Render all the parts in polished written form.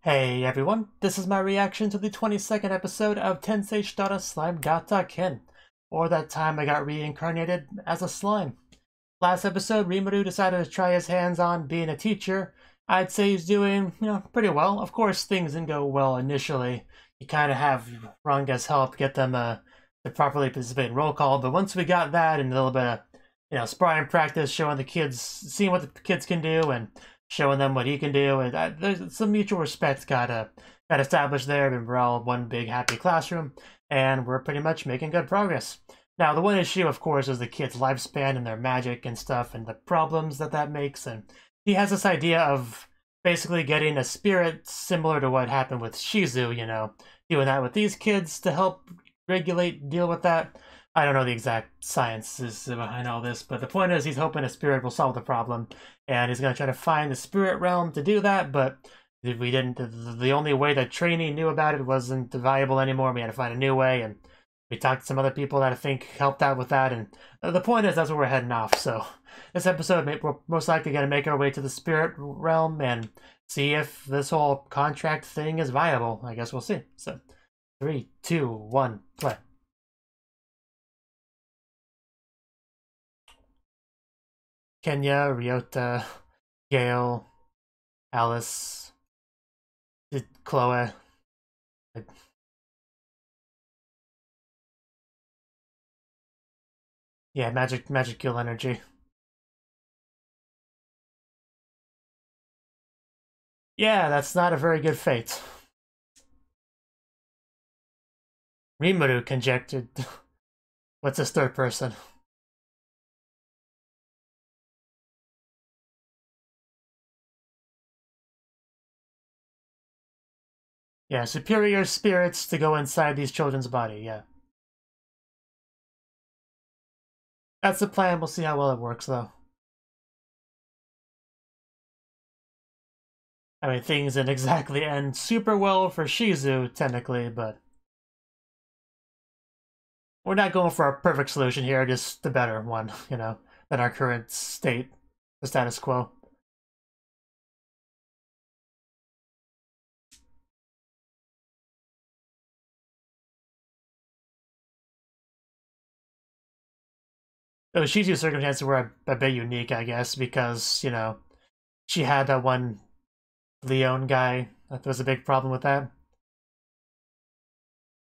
Hey everyone, this is my reaction to the 22nd episode of Tensei shitara Slime Datta Ken, or that time I got reincarnated as a slime. Last episode, Rimuru decided to try his hands on being a teacher. I'd say he's doing, pretty well. Of course, things didn't go well initially. You kind of have Ranga's help get them to properly participate in roll call, but once we got that and a little bit of, sparring practice, showing the kids, seeing what the kids can do, and showing them what he can do, and there's some mutual respect got established there, and we're all one big happy classroom, and we're pretty much making good progress. Now, the one issue, of course, is the kids' lifespan and their magic and stuff, and the problems that makes, and he has this idea of basically getting a spirit similar to what happened with Shizu, doing that with these kids to help deal with that. I don't know the exact sciences behind all this, but the point is he's hoping a spirit will solve the problem, and he's going to try to find the spirit realm to do that, but we didn't. The only way that Trainee knew about it wasn't viable anymore. We had to find a new way, and we talked to some other people that I think helped out with that, and the point is that's where we're heading off. So this episode, we're most likely going to make our way to the spirit realm and see if this whole contract thing is viable. I guess we'll see. So 3, 2, 1, play. Kenya, Ryota, Gale, Alice, Chloe. Yeah, magic kill energy. Yeah, that's not a very good fate. Rimuru conjectured. What's this third person? Yeah, superior spirits to go inside these children's body, yeah. That's the plan, we'll see how well it works, though. I mean, things didn't exactly end super well for Shizu, technically, but we're not going for a perfect solution here, just the better one, than our current state, the status quo. So Shizu's circumstances were a bit unique, I guess, because, she had that one Leon guy. That was a big problem with that.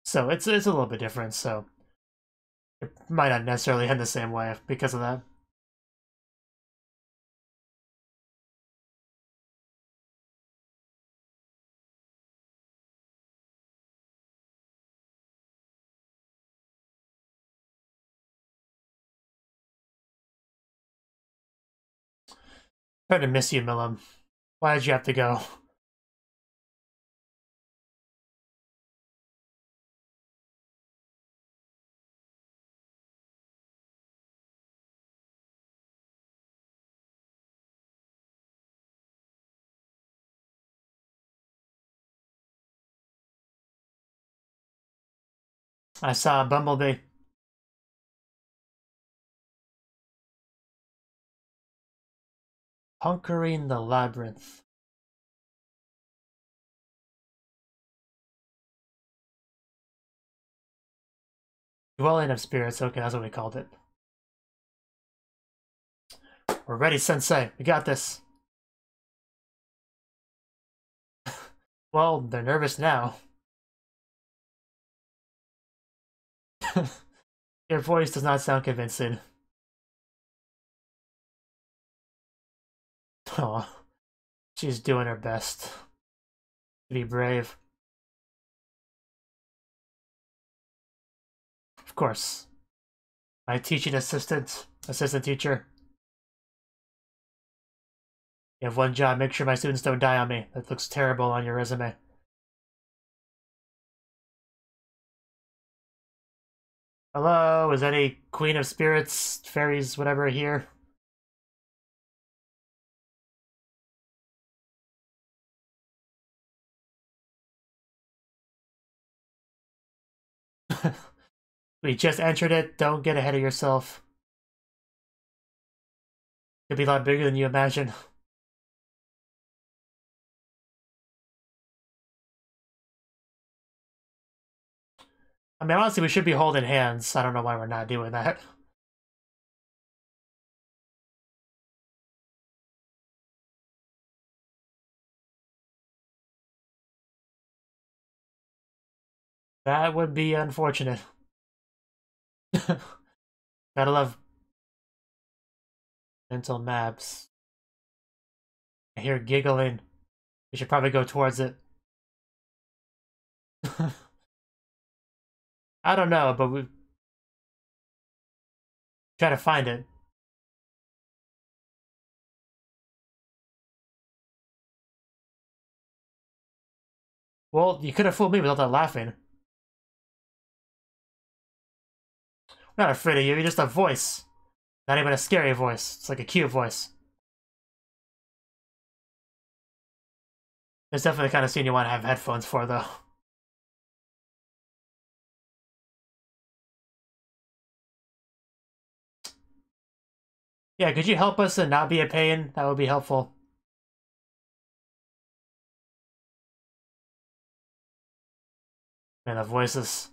So it's a little bit different, so it might not necessarily end the same way because of that. Trying to miss you, Milam. Why did you have to go? I saw a Bumblebee. Conquering the Labyrinth. Dwelling of Spirits, okay, that's what we called it. We're ready, Sensei. We got this. Well, they're nervous now. Your voice does not sound convincing. Oh, she's doing her best to be brave. Of course. My teaching assistant teacher. You have one job, make sure my students don't die on me. That looks terrible on your resume. Hello, is any Queen of Spirits, Fairies, whatever here? We just entered it, don't get ahead of yourself. Could be a lot bigger than you imagine. I mean, honestly, we should be holding hands. I don't know why we're not doing that. That would be unfortunate. Gotta love mental maps. I hear giggling. We should probably go towards it. I don't know, but we try to find it. Well, you could have fooled me without that laughing. I'm not afraid of you, you're just a voice. Not even a scary voice. It's like a cute voice. It's definitely the kind of scene you want to have headphones for, though. Yeah, could you help us and not be a pain? That would be helpful. Man, the voices.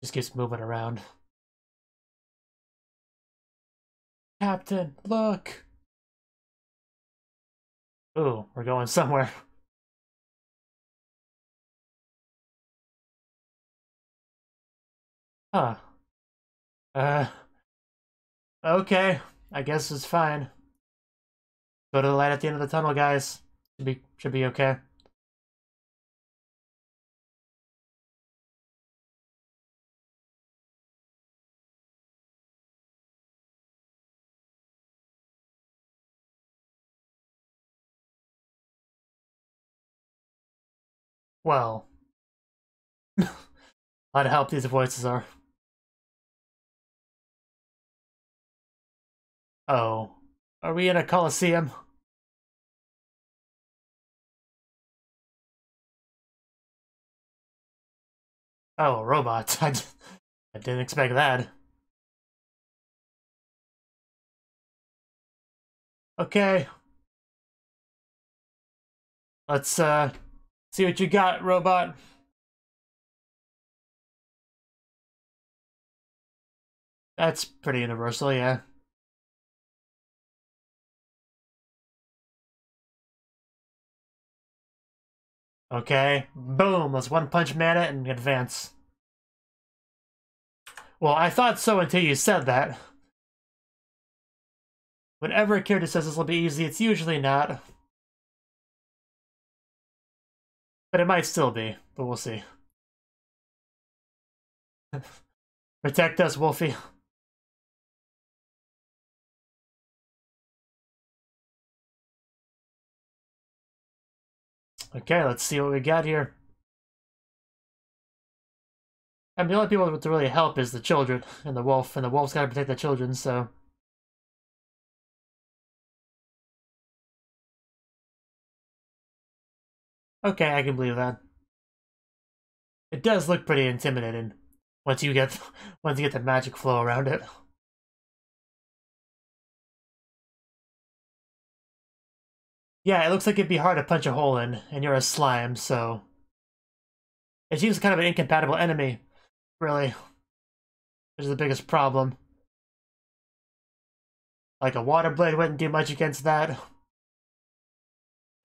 Just keeps moving around. Captain, look! Ooh, we're going somewhere. Huh. Okay. I guess it's fine. Go to the light at the end of the tunnel, guys. Should be okay. Well. A lot of help these voices are. Oh. Are we in a coliseum? Oh, robots. I didn't expect that. Okay. Let's, see what you got, robot. That's pretty universal, yeah. Okay. Boom! Let's One Punch Man it and advance. Well, I thought so until you said that. Whenever a character says this will be easy, it's usually not. But it might still be, but we'll see. Protect us, Wolfie. Okay, let's see what we got here. I mean, the only people to really help is the children and the wolf's gotta protect the children, so... Okay, I can believe that. It does look pretty intimidating once you get the magic flow around it. Yeah, it looks like it'd be hard to punch a hole in, and you're a slime, so... It seems kind of an incompatible enemy, really. Which is the biggest problem. Like a water blade wouldn't do much against that.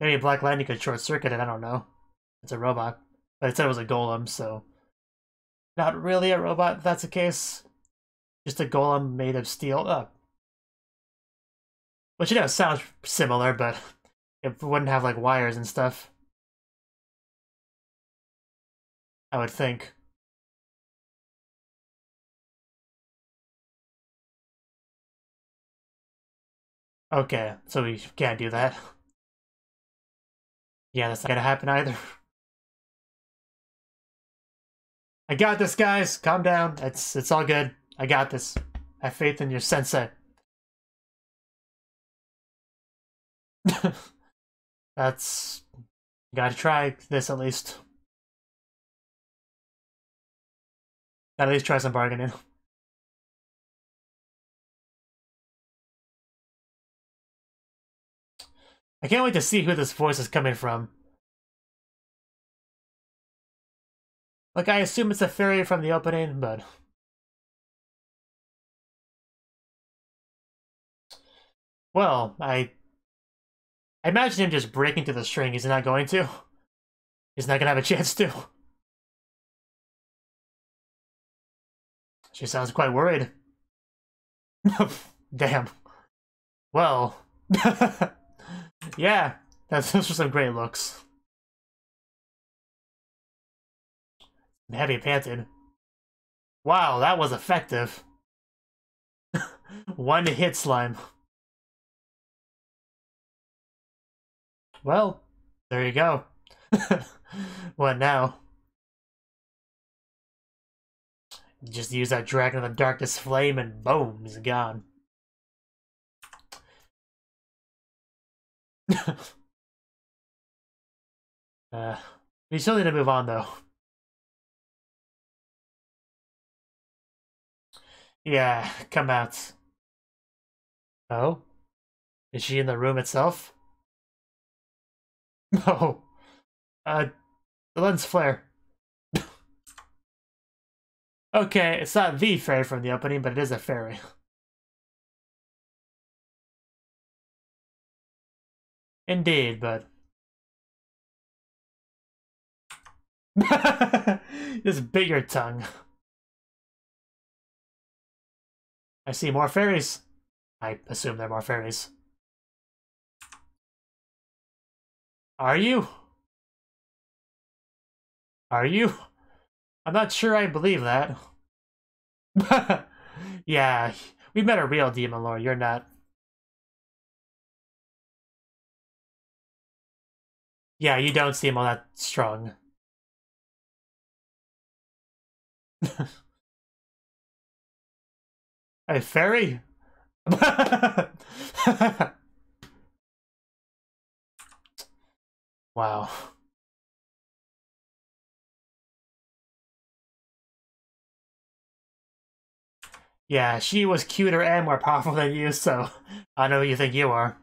Maybe a black lightning could short circuit it, I don't know. It's a robot. But it said it was a golem, so... Not really a robot if that's the case. Just a golem made of steel. Which, you know, sounds similar, but it wouldn't have, like, wires and stuff. I would think. Okay, so we can't do that. Yeah, that's not gonna happen either. I got this, guys. Calm down. It's all good. I got this. Have faith in your sensei. That's... Gotta try this at least. Gotta at least try some bargaining. I can't wait to see who this voice is coming from. Like, I assume it's a fairy from the opening, but... Well, I imagine him just breaking through the string. He's not going to. He's not gonna have a chance to. She sounds quite worried. Damn. Well. Yeah, those are some great looks. Heavy panted. Wow, that was effective. One hit slime. Well, there you go. What now? Just use that Dragon of the Darkness flame and boom, he's gone. We still need to move on though. Yeah, come out. Oh? Is she in the room itself? No. The lens flare. Okay, it's not the fairy from the opening, but it is a fairy. Indeed, but... Just bit your tongue. I see more fairies. I assume they're more fairies. Are you? Are you? I'm not sure I believe that. Yeah, we met a real demon lord, you're not. Yeah, you don't seem all that strong. A fairy? Wow. Yeah, she was cuter and more powerful than you, so I know who you think you are.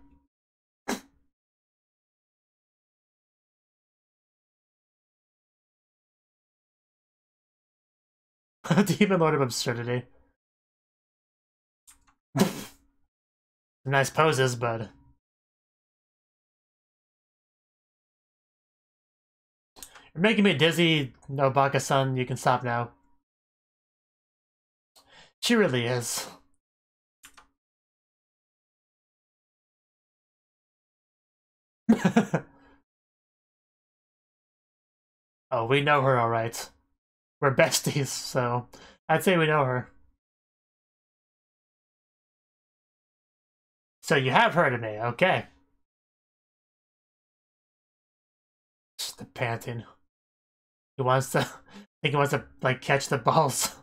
Demon Lord of Absurdity. Nice poses, but... You're making me dizzy, Nobaka-san. You can stop now. She really is. Oh, we know her alright. We're besties, so I'd say we know her. So you have heard of me, okay. Just the panting. He wants to... I think he wants to, like, catch the balls.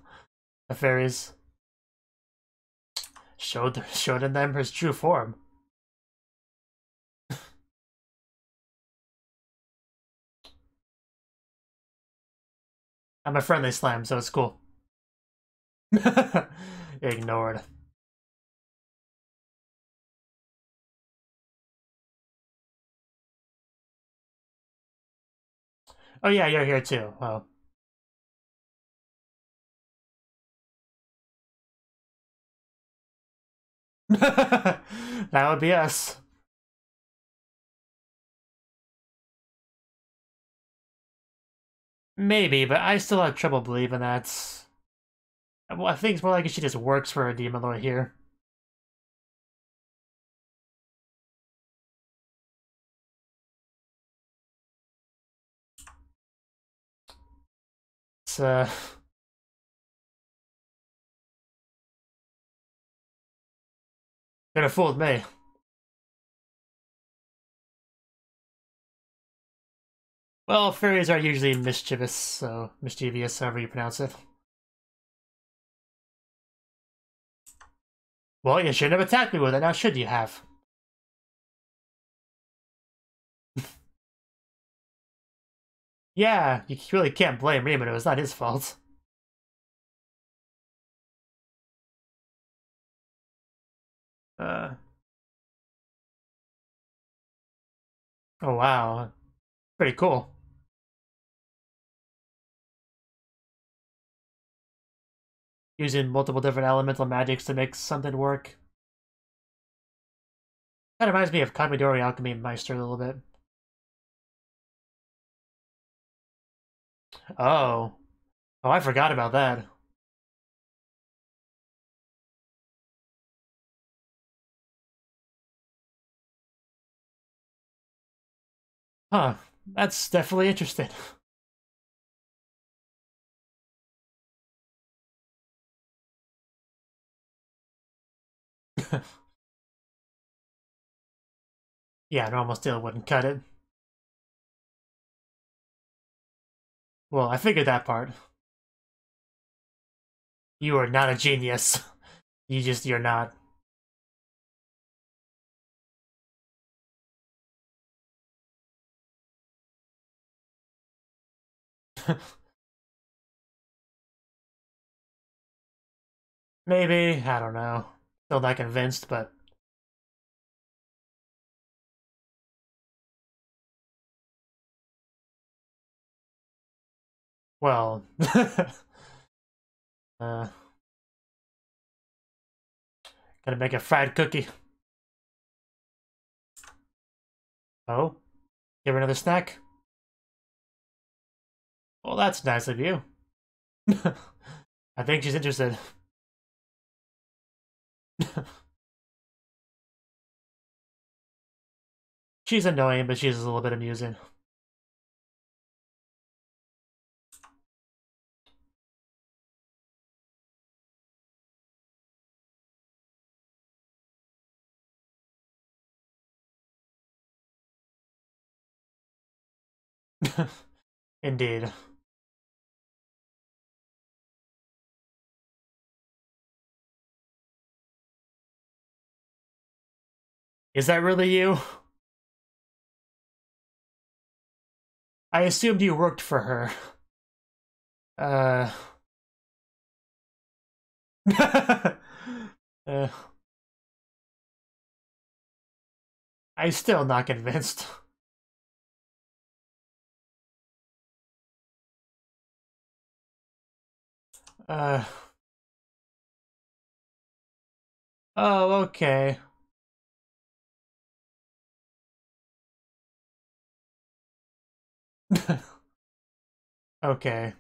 The fairies. Showed them his true form. I'm a friendly slime, so it's cool. Ignored. Oh yeah, you're here too. Oh. That would be us. Maybe, but I still have trouble believing that. Well, I think it's more like she just works for a demon lord here. It's could have fooled me. Well, fairies are usually mischievous, so mischievous, however you pronounce it. Well, you shouldn't have attacked me with it, now should you have? Yeah, you really can't blame Rimuru, it's not his fault. Oh wow. Pretty cool. using multiple different elemental magics to make something work. That reminds me of Kamidori Alchemy Meister a little bit. Oh. Oh, I forgot about that. Huh. That's definitely interesting. Yeah, normal steel wouldn't cut it. Well, I figured that part. You are not a genius. You're not. Maybe, I don't know. Still not convinced, but... Well... uh... Gonna make a fried cookie. Oh? Give her another snack? Well, that's nice of you. I think she's interested. She's annoying, but she's a little bit amusing. Indeed. Is that really you? I assumed you worked for her. Uh... uh... I'm still not convinced. Uh... Oh, okay. Okay.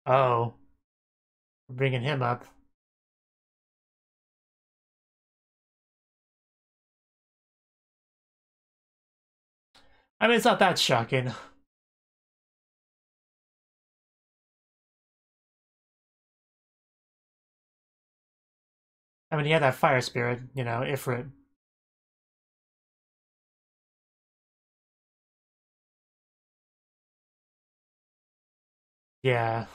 Oh. We're bringing him up. I mean, it's not that shocking. I mean, he had that fire spirit, you know, Ifrit. Yeah.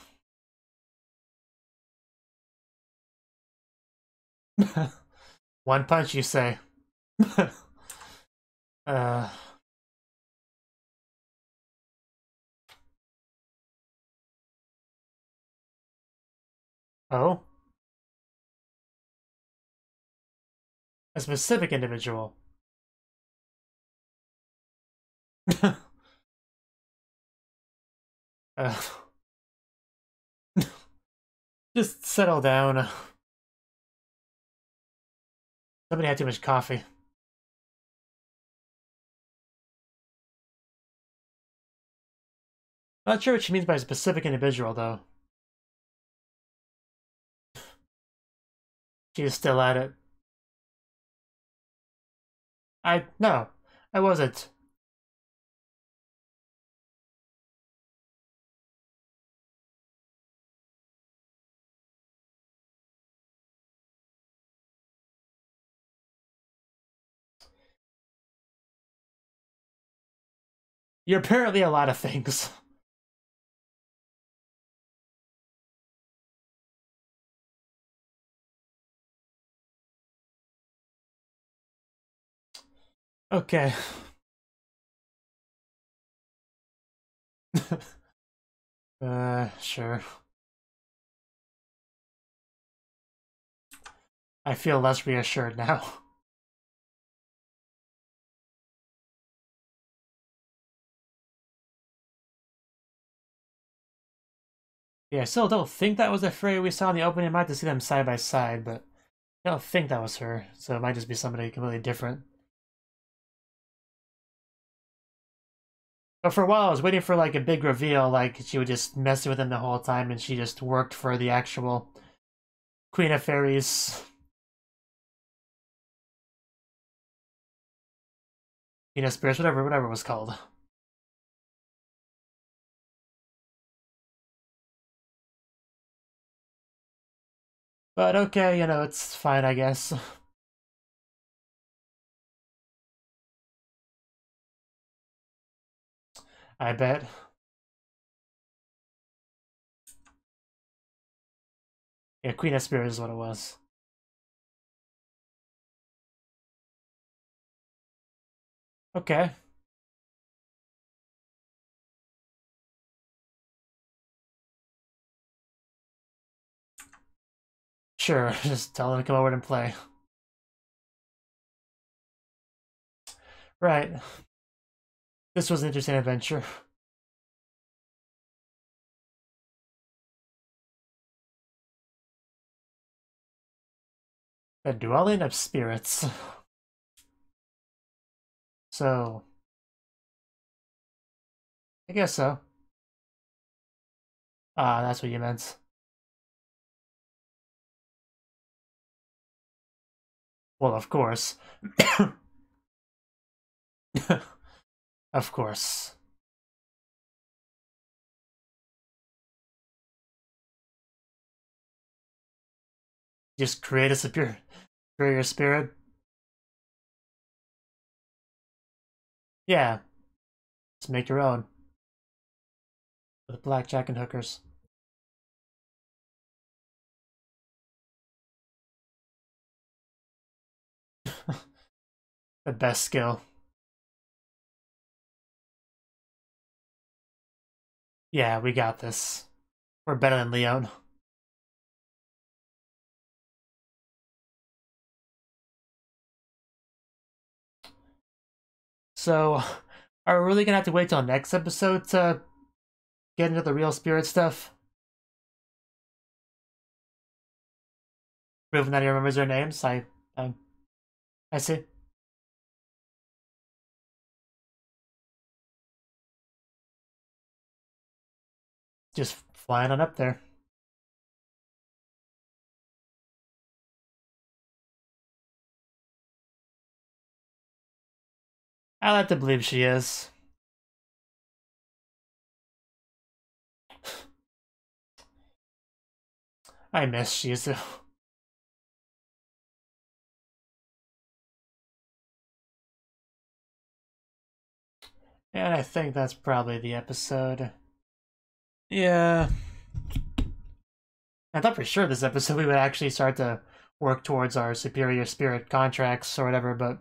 One punch, you say. uh... Oh? A specific individual. uh... Just settle down. Somebody had too much coffee. Not sure what she means by a specific individual, though. She's still at it. No, I wasn't. You're apparently a lot of things. Okay. Sure. I feel less reassured now. Yeah, I still don't think that was the Frey we saw in the opening. I might have to see them side by side, but I don't think that was her. So it might just be somebody completely different. But for a while, I was waiting for like a big reveal, like she would just mess with him the whole time, and she just worked for the actual Queen of Fairies. Queen of Spirits, whatever it was called. But okay, you know, it's fine, I guess. I bet. Yeah, Queen of Spirits is what it was. Okay. Sure, just tell them to come over and play. Right. This was an interesting adventure. A dwelling of spirits. So, I guess so. Ah, that's what you meant. Well, of course. Of course. Just create a superior spirit. Yeah, just make your own. With blackjack and hookers. The best skill. Yeah, we got this. We're better than Leon. So, are we really gonna have to wait till next episode to get into the real spirit stuff? Proving that he remembers their names? I see. Just flying on up there. I like to believe she is. I miss Shizu. And I think that's probably the episode. Yeah. I thought for sure this episode we would actually start to work towards our superior spirit contracts or whatever, but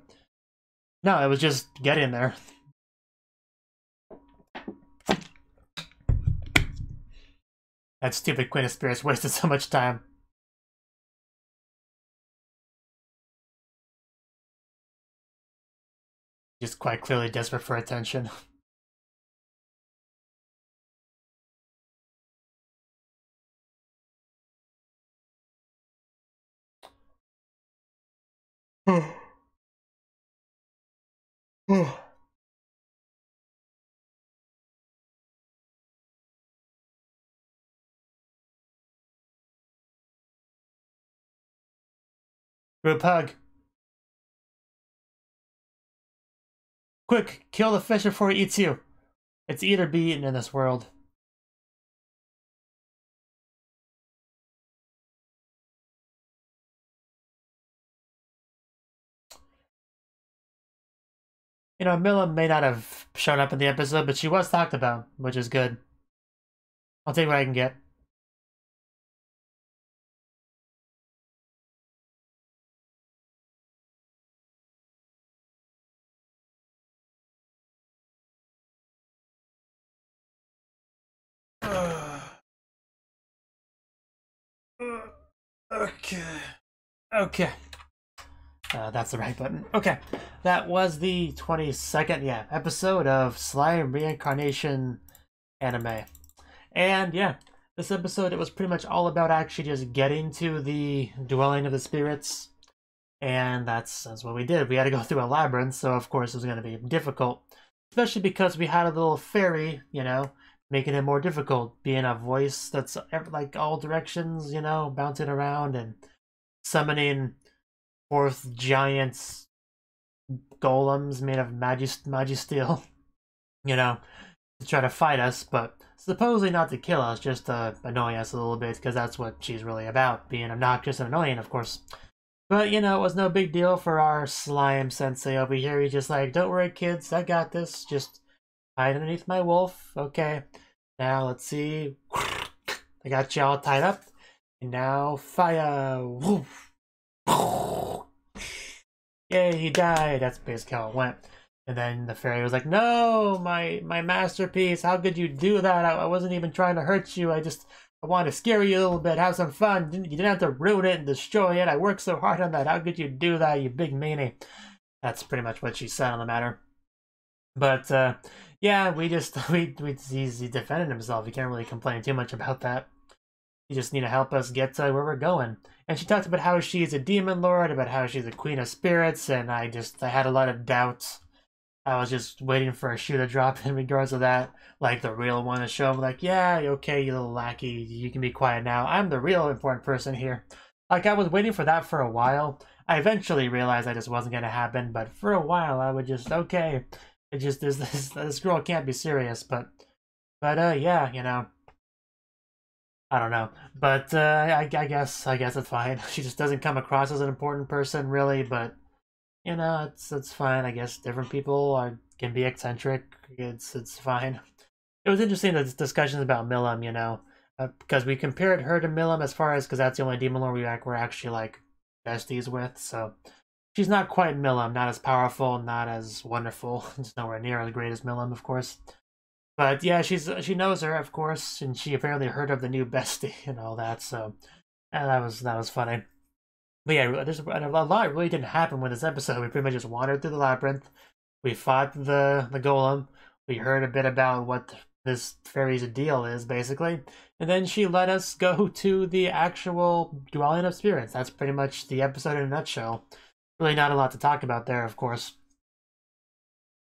no, it was just getting there. That stupid Queen of Spirits wasted so much time. Just quite clearly desperate for attention. Group hug. Quick, kill the fish before it eats you. It's eat or be eaten in this world. You know, Milla may not have shown up in the episode, but she was talked about, which is good. I'll take what I can get. Okay. Okay. That's the right button. Okay. That was the 22nd, episode of Slime Reincarnation Anime. And yeah, This episode, it was pretty much all about actually just getting to the dwelling of the spirits, and that's what we did. We had to go through a labyrinth, so of course it was going to be difficult, especially because we had a little fairy, you know, making it more difficult, being a voice that's like all directions, you know, bouncing around and summoning forth giant golems made of magisteel, you know, to try to fight us, but supposedly not to kill us, just to annoy us a little bit, because that's what she's really about, being obnoxious and annoying, of course. But, you know, it was no big deal for our slime sensei over here. He's just like, don't worry, kids, I got this. Just hide underneath my wolf. Okay, now let's see. I got you all tied up. And now, fire. Woof. Yay, he died. That's basically how it went. And then the fairy was like, no, my masterpiece, how could you do that? I wasn't even trying to hurt you. I wanted to scare you a little bit, have some fun. You didn't have to ruin it and destroy it. I worked so hard on that. How could you do that, you big meanie? That's pretty much what she said on the matter. But, yeah, he's defended himself. You can't really complain too much about that. You just need to help us get to where we're going. And she talked about how she's a demon lord, about how she's a queen of spirits, and I had a lot of doubts. I was just waiting for a shoe to drop in regards to that, like the real one to show him, like, yeah, okay, you little lackey, you can be quiet now. I'm the real important person here. Like, I was waiting for that for a while. I eventually realized that just wasn't going to happen, but for a while I would just, okay, it just, this girl can't be serious, but yeah, you know. I don't know, but I guess it's fine. She just doesn't come across as an important person, really, but you know, it's fine. I guess different people can be eccentric. It's fine. It was interesting, the discussions about Milim, you know, because we compared her to Milim as far as, because that's the only demon lord we're actually like besties with. So she's not quite Milim, not as powerful, not as wonderful. It's nowhere near as great as Milim, of course. But yeah, she knows her, of course, and she apparently heard of the new bestie and all that. So that was funny. But yeah, there's a lot really didn't happen with this episode. We pretty much just wandered through the labyrinth. We fought the golem. We heard a bit about what this fairy's deal is, basically. And then she let us go to the actual dwelling of spirits. That's pretty much the episode in a nutshell. Really not a lot to talk about there, of course.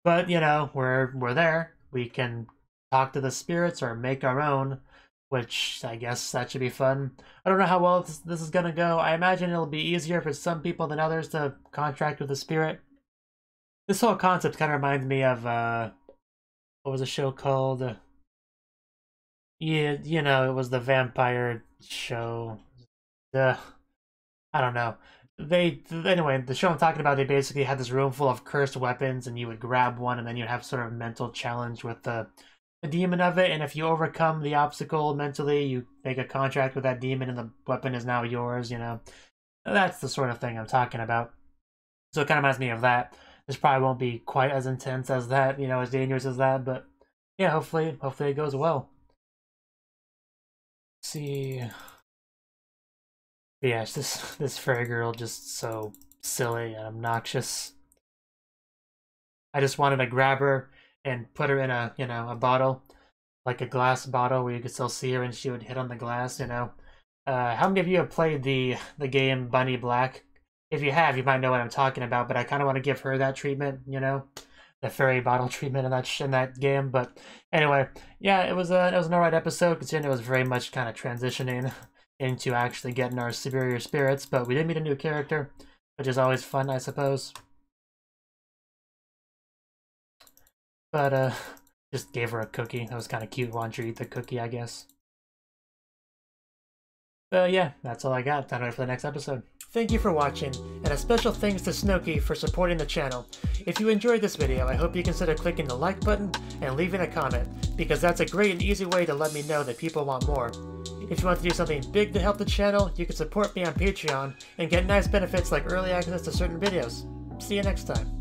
But, you know, we're there. We can talk to the spirits or make our own, which I guess that should be fun. I don't know how well this is gonna go. I imagine it'll be easier for some people than others to contract with the spirit. This whole concept kind of reminds me of, what was the show called? Yeah, you know, it was the vampire show. I don't know. Anyway, the show I'm talking about, they basically had this room full of cursed weapons, and you would grab one, and then you'd have sort of a mental challenge with the demon of it, and if you overcome the obstacle mentally, you make a contract with that demon, and the weapon is now yours, you know. That's the sort of thing I'm talking about. So it kind of reminds me of that. This probably won't be quite as intense as that, you know, as dangerous as that, but yeah, hopefully it goes well. Let's see. But yeah, it's this fairy girl just so silly and obnoxious. I just wanted to grab her and put her in a, you know, a bottle, like a glass bottle where you could still see her and she would hit on the glass, you know. How many of you have played the game Bunny Black? If you have, you might know what I'm talking about, but I kind of want to give her that treatment, you know, the fairy bottle treatment in that game. But anyway, yeah, it was an alright episode, considering it was very much kind of transitioning into actually getting our superior spirits, but we did meet a new character, which is always fun, I suppose. But just gave her a cookie. That was kind of cute. Wanted her to eat the cookie, I guess. But yeah, that's all I got. Time to wait for the next episode. Thank you for watching, and a special thanks to Cnouki for supporting the channel. If you enjoyed this video, I hope you consider clicking the like button and leaving a comment, because that's a great and easy way to let me know that people want more. If you want to do something big to help the channel, you can support me on Patreon and get nice benefits like early access to certain videos. See you next time.